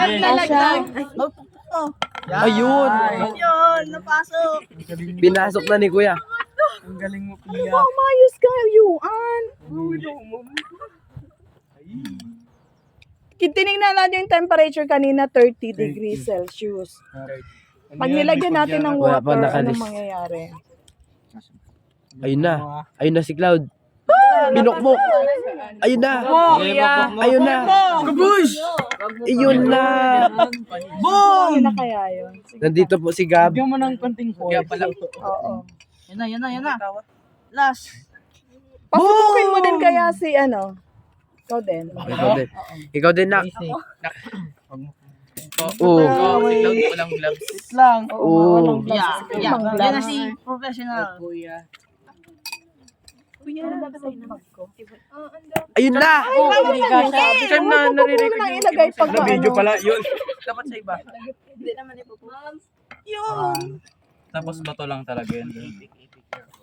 nalaglag. Ayun. Yun, napasok. Pinasok na ni Kuya. Ang galing mo, Kuya. Wow, mayos ka, Yuan. Tinignan natin yung temperature kanina, 30 degrees Celsius. Pag nilagyan natin ng Wala pa water, nakalis. anong mangyayari? Ayun na. Ayun na si Cloud. Binokbok. Ayun na. Ayun na. Kabush! Ayun na. Boom! na kaya yun? Sige. Nandito po si Gab. Bigyan mo ng konting force. Oo. Yan na. Last. Pasubukin mo din kaya si ano? Ikaw din. Ikaw din. Ikaw din na. Oo. Oo. Walang gloves. Wait lang. Oo. Yan na si professional. Ayun na. Time na naririnig ko yung ilagay pag video ano. pala yun. Dapat sa iba. Yun. Tapos bato lang talaga yun.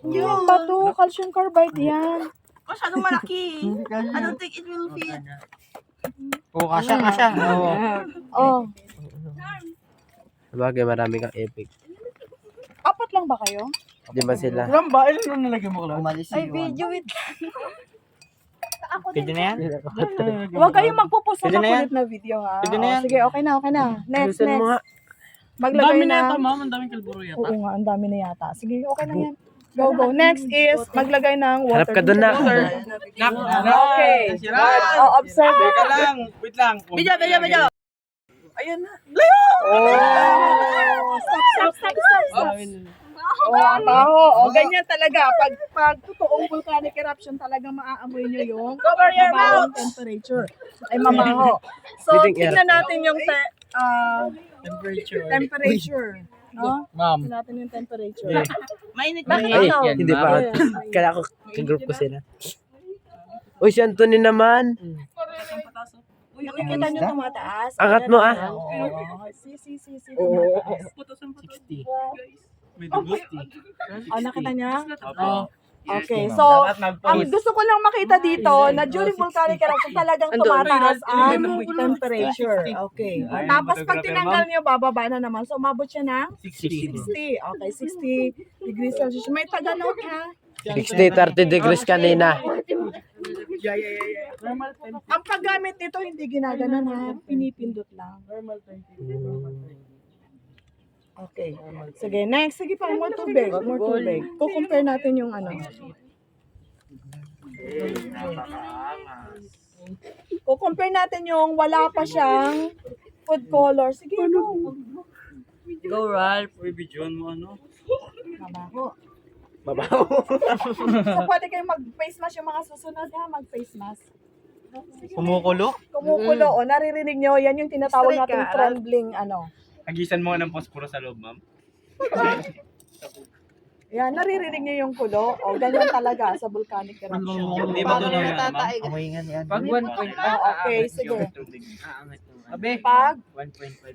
Yung bato, calcium carbide yan. Masyadong malaki. I don't think it will fit. Oo, kasya. Oo. Oh. Sabagay, marami kang epic. Apat lang ba kayo? Di ba sila? Ram ba? Ilan na nalagyan mo, Cloud? Ay, video it. Pwede na yan? Huwag kayong magpo-post Pwede ng na yan? makulit na video ha. Pwede na Oo, yan? sige, okay na. Next. Ayusin mo nga. Maglagay na. ma'am. Ang daming kalburo yata. Oo nga, ang dami na yata. Sige, okay na yan. Go. Next is maglagay ng water. Harap ka doon na. Okay. Oh, observe. Teka lang. Wait lang. Video. Oh, stop. Oh, ang baho. Oh, ganyan talaga. Pag totoong volcanic eruption, talagang maaamoy nyo yung mababang temperature. Ay, mamaho. So, Biting air. tingnan natin yung Temperature. temperature. No? Ma'am. Tingnan natin yung temperature. Mainit Bakit Ay, ikaw? hindi pa. Kaya ako, ka-group ko sila. Uy, si Anthony naman. Nakikita nyo tumataas? Angat mo, ah. Si. Putos. 60. May dugot. Oh, nakita niya? Oo. Okay, so, ang gusto ko lang makita dito na during volcanic eruption talagang tumataas ang temperature. Okay. Tapos pag tinanggal niyo, bababa na naman. So, umabot siya ng 60. Okay, 60 degrees Celsius. May taga-note ha? 60, 30 degrees kanina. Ang paggamit nito hindi ginaganon ha, pinipindot lang. Okay. Sige, next. Sige pa, more tubig. Kukumpare natin yung ano. Kukumpare natin yung wala pa siyang food color. Sige, go. Go, Ralph. Uy, videoan mo ano? Mabaho. So, pwede kayong mag-face mask yung mga susunod ha, mag-face mask. Kumukulo? Kumukulo, o naririnig nyo, yan yung tinatawag nating trembling, ano. Agisan mo nga ng posporo sa loob, ma'am. Yan, naririnig nyo yung kulo, o ganyan talaga sa volcanic eruption. Hindi ba ito na yan, ma'am? Pag 1.5. Okay, sige. Abe. Pag,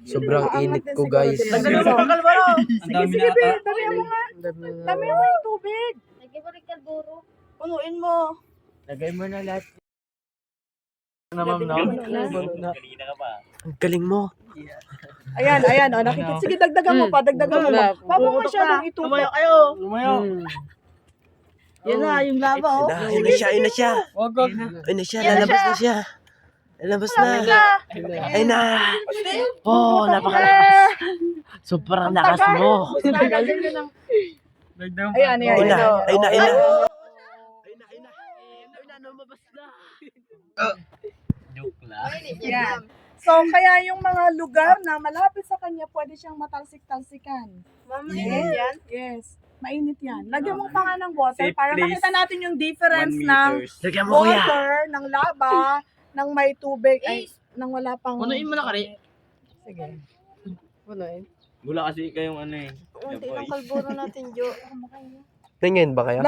Sobrang init ko, siguro, guys. diba? Tagal mo, kalbaro. Sige, sige, be, damihan mo nga. Damihan mo yung tubig. Punuin mo. Lagay mo na lahat. Ano, ma'am, no? Kanina ka pa. Ang galing mo. Ayan, o, nakikita. Sige, dagdagan mo pa. Huwag mo masyadong itutok. Kayo. Lumayo. Yan na, yung lava, oh. Ayun na siya. Wag. Ayun na siya, lalabas na siya. Lalabas na. Ayun na. Oh, napakalakas. Sobrang lakas mo. Ayan. Ayun na. Lumabas na. Joke lang. Yan. So, kaya yung mga lugar na malapit sa kanya, pwede siyang matalsik-talsikan. Mainit yan. Yes. Mainit yan. Lagyan mo pa nga ng water Safe para place. makita natin yung 1 difference ng meters. Lagyan mo, kuya. water, ng lava, ng may tubig, ay, ng wala pang... Punuin mo na, Kari. Sige. Wala kasi kayong ano eh. Unti ng kalburo natin, Jo. Tingin ba kayo?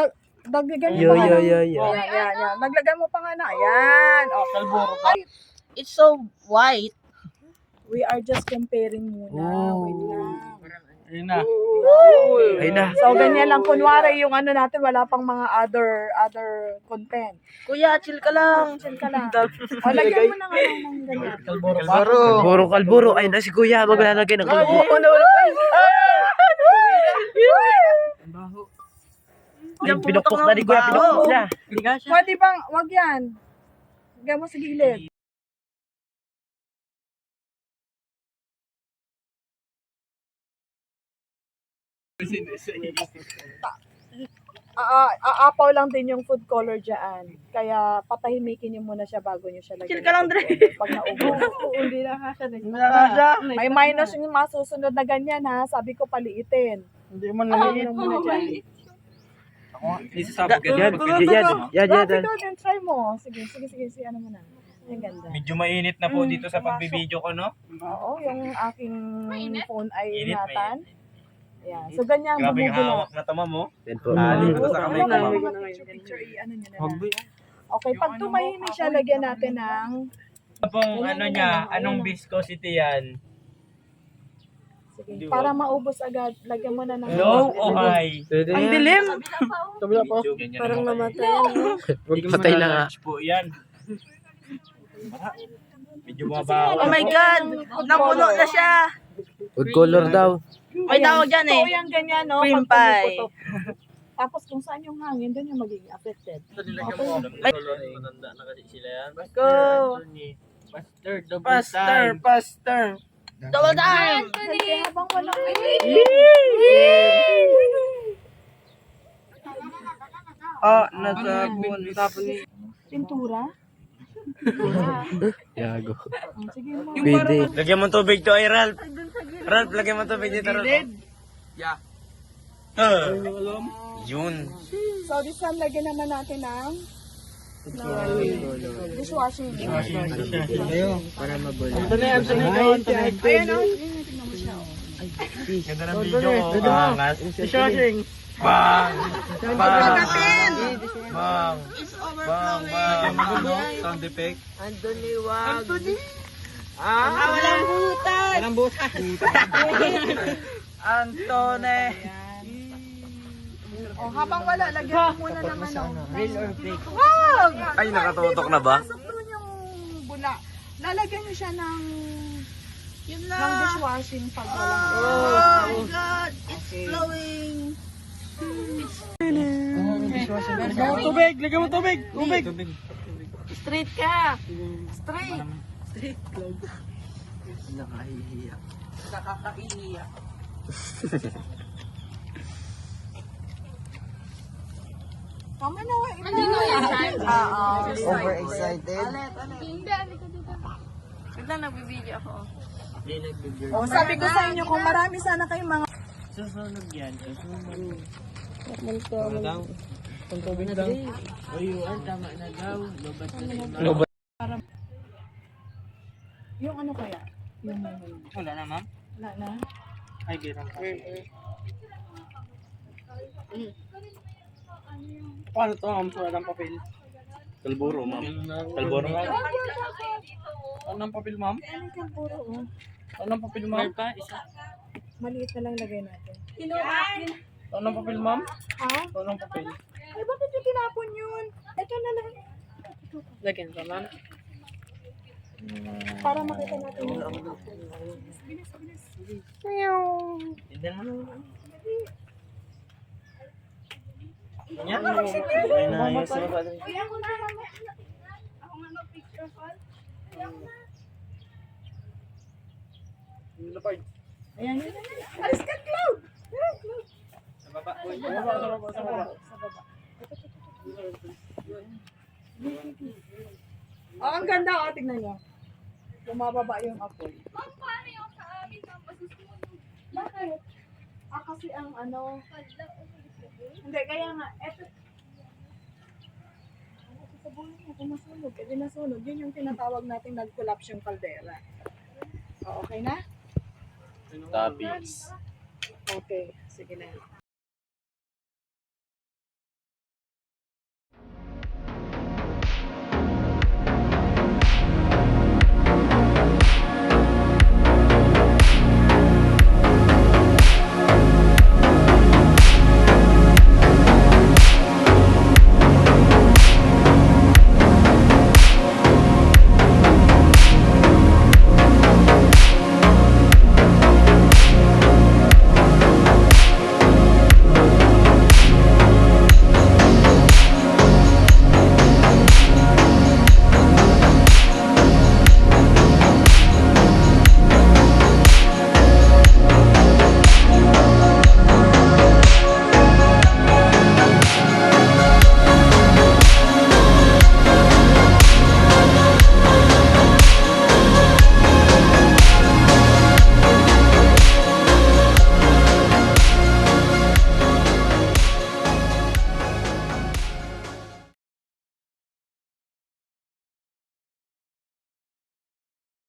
Dagdagan mo Yo. pa nga. Yan. Naglagay mo pa nga na. Ayan. Okay. Kalburo ka. It's so white. We are just comparing muna. Oh. Wait lang. Ayun na. Ayun na. So, ganyan lang. Kunwari, yung ano natin, wala pang mga other content. Kuya, chill ka lang. Chill ka lang. O, lagyan mo ng ano, ng ganyan. Kalburo. Ayun na si kuya. Maglalagay ng kalburo. Ay, pinukpok na ni kuya. Pinukpok na. Pwede bang, wag yan. Lagyan mo sa gilid. Aapaw lang din yung food color dyan. Kaya patahimikin niyo muna siya bago niyo siya lagyan. Chill ka lang, ng Dre. food color. Pag naubo. Hindi na kasha. May minus yung mga susunod na ganyan ha. Sabi ko paliitin. Hindi man Lagyan mo muna dyan. Isasabog ka Yan. Grabe ko din, try mo. Sige, ano mo na. Ang ganda. Medyo mainit na po dito sa pagbibideo ko, no? Oo, yung aking phone ay Mainit, ingatan. Ayan. So, ganyan Grabe yung bumubula. hawak na to, ma'am, oh. Yan po. Dito sa kamay ko, ma'am. Picture, ano nyo na lang. Okay, pag tumahimik siya, lagyan natin ng... Pong ano niya, anong viscosity yan? Sige, para maubos agad, lagyan mo na ng... Low o high? Ang dilim. Kabila po. Parang namatay. Patay na nga. Po yan. Medyo mabawa. Oh my God. Napuno na siya. Food color daw. May tawag dyan eh. So, yung ganyan, no? Cream pag pie. pumuputok. Tapos kung saan yung hangin, doon yung magiging affected. Matanda na kasi sila yan. Go. Pastor. Double time. Kasi habang walang Nasabon. pintura. Yago. Sige mo. Pwede. Lagyan mo tubig to ay Ralph. Ralph, lagyan mo tubig dito, Ralph. Yeah. Yun. So, this one, lagyan naman natin ng dishwashing. Para mabulo. Ayan, Ayan, o. Tingnan mo siya, o. ganda ng video ko. Angas. Dishwashing. Bang! Bang! Bang! Bang! Bang! Sound effect. Anthony, wag. Walang butas. Walang butas. Antone. O, habang wala, lagyan mo muna ng ano. Real or fake? Wow! Ay, nakatutok na ba? Pasok doon yung bula. Lalagyan nyo siya ng Yun ng na. dishwashing pag walang Oh my God. It's flowing. Tubig! Lagyan mo tubig! Tubig! Straight ka. Straight. Nakakahihiya. Tama na nga. Overexcited? Bigla nagbibideo ako. O, sabi ko sa inyo, kung marami sana kayong mga Susunog yan. Susunog. Kung tubig lang. Ayun, tama na daw. Lobat na yung yung ano kaya? Yung Wala na, ma'am? wala na. Ay, girang pa. Paano to, ma'am? Wala ng papel. Kalburo, ma'am. Kalburo, ma'am. Ano ng papel, ma'am? Ano yung puro, oh. Ano ng papel, ma'am? Maliit na lang lagay natin. Ano ng papel, ma'am? Ha? Ano ng papel? Ay, bakit yung tinapon yun? Ito na lang. Lagyan ka, ma'am. Para makita natin yun. Bilis. Tignan mo. Yan. Ay, naayos na ba? Kaya ko na lang. Ako nga mag-picture call. Ayan yun. Alis ka, Cloud! Cloud! Sa baba. Sa baba. Oh, ang ganda, oh. Tignan nyo. Bumababa yung apoy. Paano yung sa amin tapos susunod? Bakit? Kasi ang ano... Hindi, kaya nga, eto... Sabunin mo kung nasunog. Kasi nasunog. Yun yung tinatawag natin nag-collapse yung kaldera. O, okay na? Topics. Okay. Sige na.